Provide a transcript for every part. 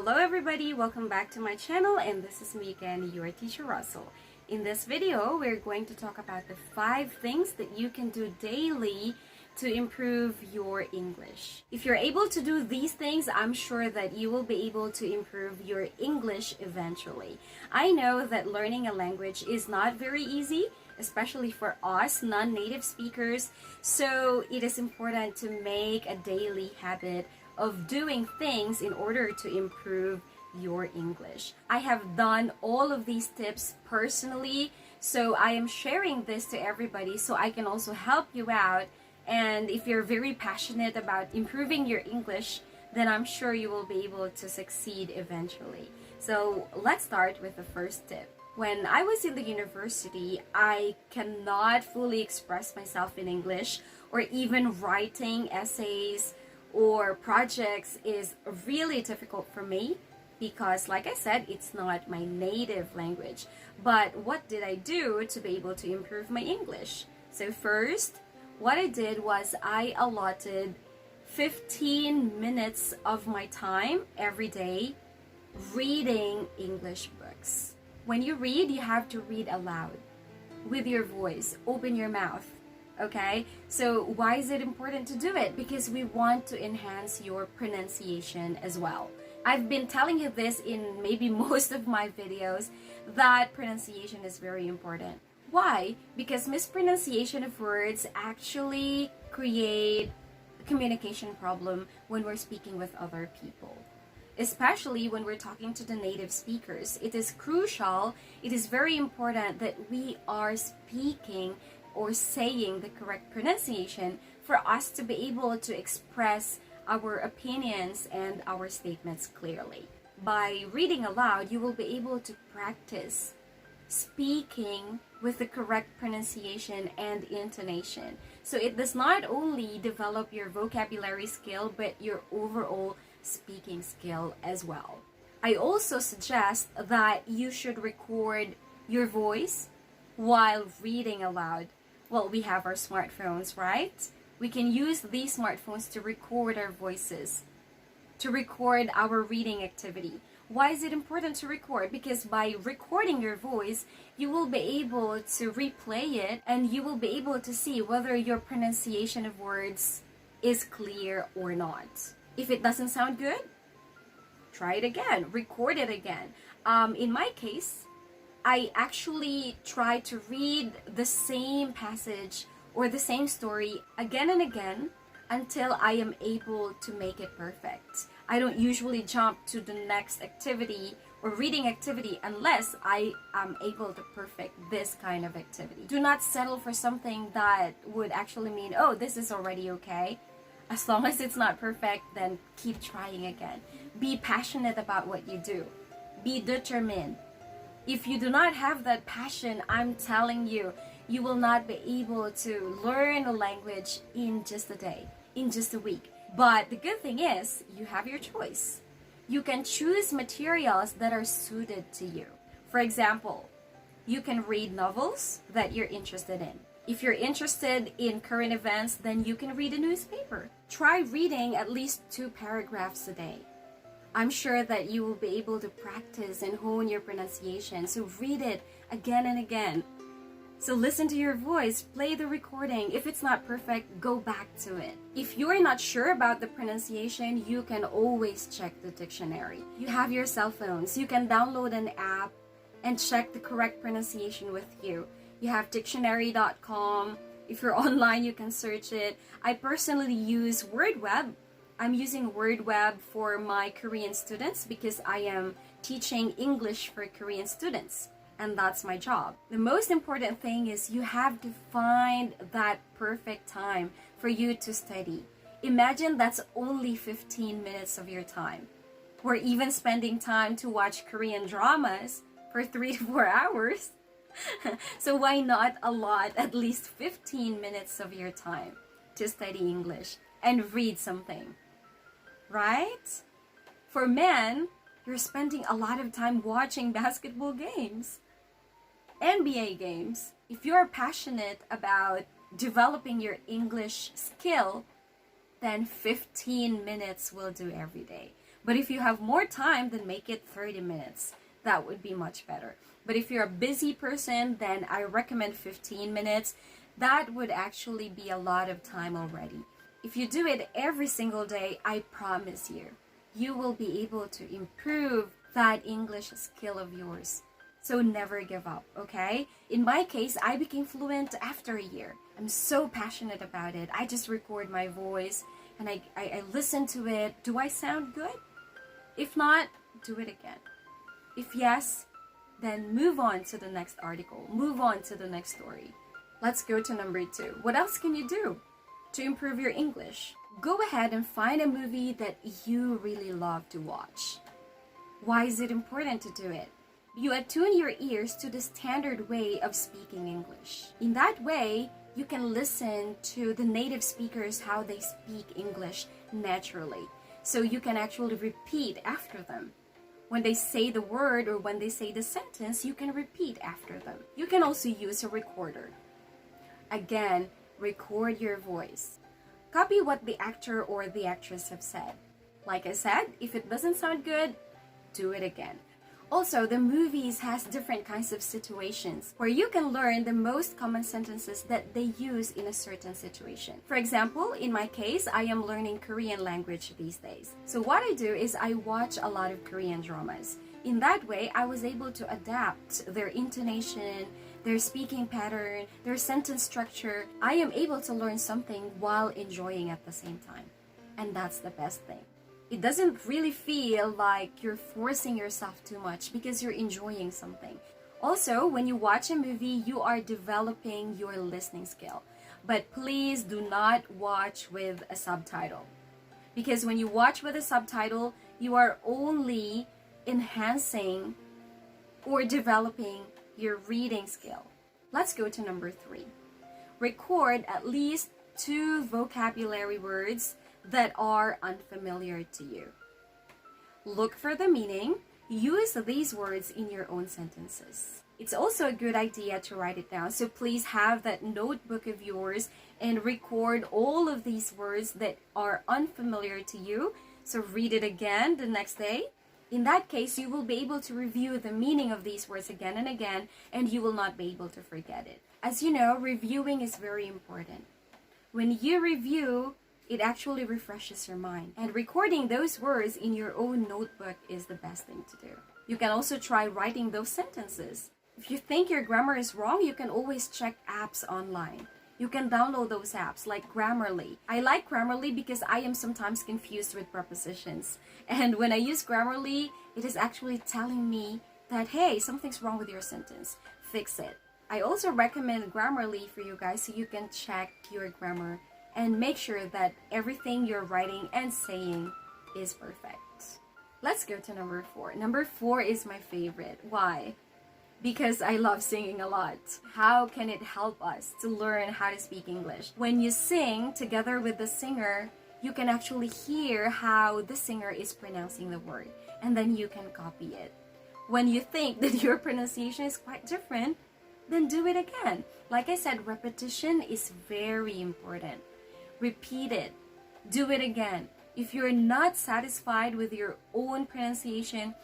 Hello everybody, welcome back to my channel, and this is me again, your teacher Russell. In this video, we're going to talk about the 5 things that you can do daily to improve your English. If you're able to do these things, I'm sure that you will be able to improve your English eventually. I know that learning a language is not very easy, especially for us non-native speakers, so it is important to make a daily habit of doing things in order to improve your English. I have done all of these tips personally, so I am sharing this to everybody so I can also help you out. And if you're very passionate about improving your English, then I'm sure you will be able to succeed eventually. So let's start with the first tip. When I was in the university, I cannot fully express myself in English, or even writing essays or projects is really difficult for me because, like I said, it's not my native language. But what did I do to be able to improve my English? So first, what I did was I allotted 15 minutes of my time every day reading English books. When you read, you have to read aloud with your voice. Open your mouth. Okay, so why is it important to do it? Because we want to enhance your pronunciation as well. I've been telling you this in maybe most of my videos that pronunciation is very important. Why? Because mispronunciation of words actually create a communication problem when we're speaking with other people. Especially when we're talking to the native speakers. It is crucial, it is very important that we are speaking or saying the correct pronunciation for us to be able to express our opinions and our statements clearly. By reading aloud, you will be able to practice speaking with the correct pronunciation and intonation. So it does not only develop your vocabulary skill, but your overall speaking skill as well. I also suggest that you should record your voice while reading aloud. Well, we have our smartphones, right? We can use these smartphones to record our voices, to record our reading activity. Why is it important to record? Because by recording your voice, you will be able to replay it and you will be able to see whether your pronunciation of words is clear or not. If it doesn't sound good, try it again, record it again. In my case, I actually try to read the same passage or the same story again and again until I am able to make it perfect. I don't usually jump to the next activity or reading activity unless I am able to perfect this kind of activity. Do not settle for something that would actually mean, oh, this is already okay. As long as it's not perfect, then keep trying again. Be passionate about what you do. Be determined. If you do not have that passion, I'm telling you, you will not be able to learn a language in just a day, in just a week. But the good thing is, you have your choice. You can choose materials that are suited to you. For example, you can read novels that you're interested in. If you're interested in current events, then you can read a newspaper. Try reading at least 2 paragraphs a day. I'm sure that you will be able to practice and hone your pronunciation. So read it again and again. So listen to your voice, play the recording. If it's not perfect, go back to it. If you're not sure about the pronunciation, you can always check the dictionary. You have your cell phones. You can download an app and check the correct pronunciation with you. You have dictionary.com. If you're online, you can search it. I personally use WordWeb. I'm using WordWeb for my Korean students because I am teaching English for Korean students, and that's my job. The most important thing is you have to find that perfect time for you to study. Imagine that's only 15 minutes of your time. We're even spending time to watch Korean dramas for 3 to 4 hours. So why not allot at least 15 minutes of your time to study English and read something? Right? For men, you're spending a lot of time watching basketball games, NBA games. If you're passionate about developing your English skill, then 15 minutes will do every day. But if you have more time, then make it 30 minutes. That would be much better. But if you're a busy person, then I recommend 15 minutes. That would actually be a lot of time already. If you do it every single day, I promise you, you will be able to improve that English skill of yours. So never give up, okay? In my case, I became fluent after a year. I'm so passionate about it. I just record my voice and I listen to it. Do I sound good? If not, do it again. If yes, then move on to the next article. Move on to the next story. Let's go to number 2. What else can you do to improve your English? Go ahead and find a movie that you really love to watch. Why is it important to do it? You attune your ears to the standard way of speaking English. In that way, you can listen to the native speakers how they speak English naturally. So you can actually repeat after them. When they say the word or when they say the sentence, you can repeat after them. You can also use a recorder. Again, record your voice. Copy what the actor or the actress have said. Like I said, if it doesn't sound good, do it again. Also, the movies has different kinds of situations where you can learn the most common sentences that they use in a certain situation. For example, in my case, I am learning Korean language these days. So what I do is I watch a lot of Korean dramas. In that way, I was able to adapt their intonation, their speaking pattern, their sentence structure. I am able to learn something while enjoying at the same time. And that's the best thing. It doesn't really feel like you're forcing yourself too much because you're enjoying something. Also, when you watch a movie, you are developing your listening skill. But please do not watch with a subtitle. Because when you watch with a subtitle, you are only enhancing or developing your reading skill. Let's go to number 3. Record at least 2 vocabulary words that are unfamiliar to you. Look for the meaning. Use these words in your own sentences. It's also a good idea to write it down. So please have that notebook of yours and record all of these words that are unfamiliar to you. So read it again the next day. In that case, you will be able to review the meaning of these words again and again, and you will not be able to forget it. As you know, reviewing is very important. When you review, it actually refreshes your mind. And recording those words in your own notebook is the best thing to do. You can also try writing those sentences. If you think your grammar is wrong, you can always check apps online. You can download those apps like Grammarly. I like Grammarly because I am sometimes confused with prepositions. And when I use Grammarly, it is actually telling me that, hey, something's wrong with your sentence. Fix it. I also recommend Grammarly for you guys so you can check your grammar and make sure that everything you're writing and saying is perfect. Let's go to number 4. Number 4 is my favorite. Why? Because I love singing a lot. How can it help us to learn how to speak English? When you sing together with the singer, you can actually hear how the singer is pronouncing the word, and then you can copy it. When you think that your pronunciation is quite different, then do it again. Like I said, repetition is very important. Repeat it. Do it again. If you're not satisfied with your own pronunciation,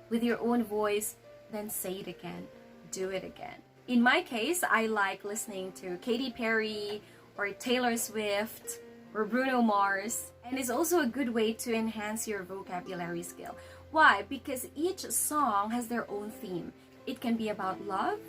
with your own voice, then say it again. Do it again. In my case, I like listening to Katy Perry or Taylor Swift or Bruno Mars. And it's also a good way to enhance your vocabulary skill. Why? Because each song has their own theme. It can be about love,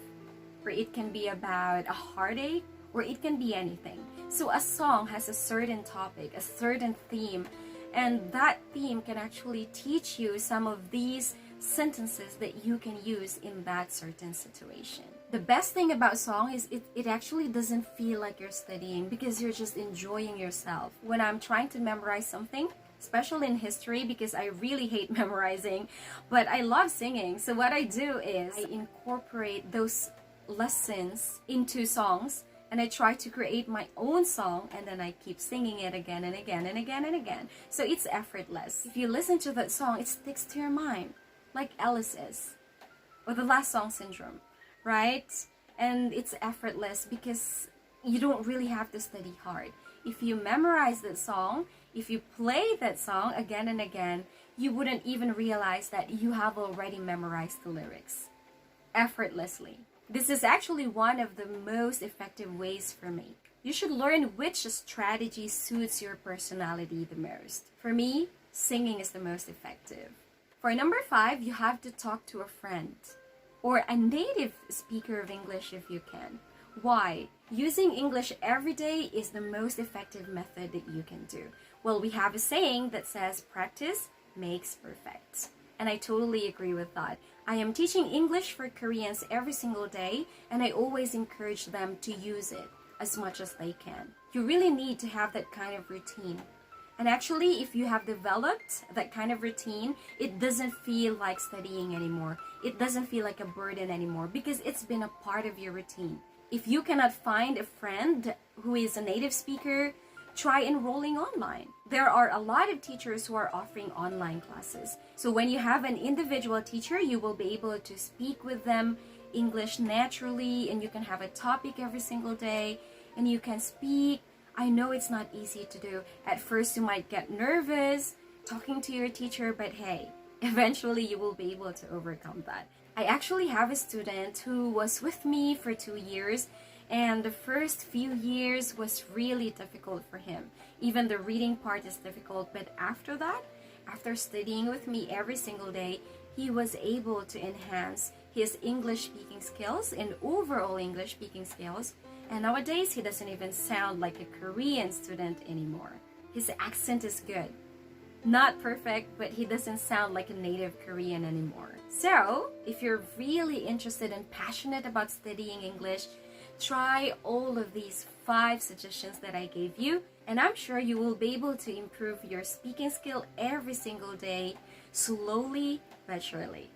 or it can be about a heartache, or it can be anything. So a song has a certain topic, a certain theme, and that theme can actually teach you some of these sentences that you can use in that certain situation. The best thing about song is it actually doesn't feel like you're studying because you're just enjoying yourself. When I'm trying to memorize something, especially in history, because I really hate memorizing, but I love singing. So what I do is I incorporate those lessons into songs, and I try to create my own song, and then I keep singing it again and again and again and again. So it's effortless. If you listen to that song, it sticks to your mind, like Alice is, or the Last Song Syndrome, right? And it's effortless because you don't really have to study hard. If you memorize that song, if you play that song again and again, you wouldn't even realize that you have already memorized the lyrics effortlessly. This is actually one of the most effective ways for me. You should learn which strategy suits your personality the most. For me, singing is the most effective. For number 5, you have to talk to a friend or a native speaker of English if you can. Why? Using English every day is the most effective method that you can do. Well, we have a saying that says practice makes perfect. And I totally agree with that. I am teaching English for Koreans every single day, and I always encourage them to use it as much as they can. You really need to have that kind of routine. And actually, if you have developed that kind of routine, it doesn't feel like studying anymore. It doesn't feel like a burden anymore because it's been a part of your routine. If you cannot find a friend who is a native speaker, try enrolling online. There are a lot of teachers who are offering online classes. So when you have an individual teacher, you will be able to speak with them English naturally, and you can have a topic every single day, and you can speak. I know it's not easy to do. At first, you might get nervous talking to your teacher, but hey, eventually you will be able to overcome that. I actually have a student who was with me for 2 years, and the first few years was really difficult for him. Even the reading part is difficult, but after that, after studying with me every single day, he was able to enhance his English speaking skills and overall English speaking skills. And nowadays, he doesn't even sound like a Korean student anymore. His accent is good. Not perfect, but he doesn't sound like a native Korean anymore. So, if you're really interested and passionate about studying English, try all of these 5 suggestions that I gave you, and I'm sure you will be able to improve your speaking skill every single day, slowly but surely.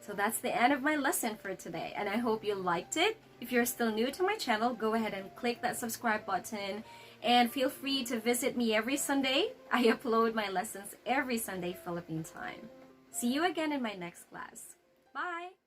So that's the end of my lesson for today, and I hope you liked it. If you're still new to my channel, go ahead and click that subscribe button, and feel free to visit me every Sunday. I upload my lessons every Sunday Philippine time. See you again in my next class. Bye!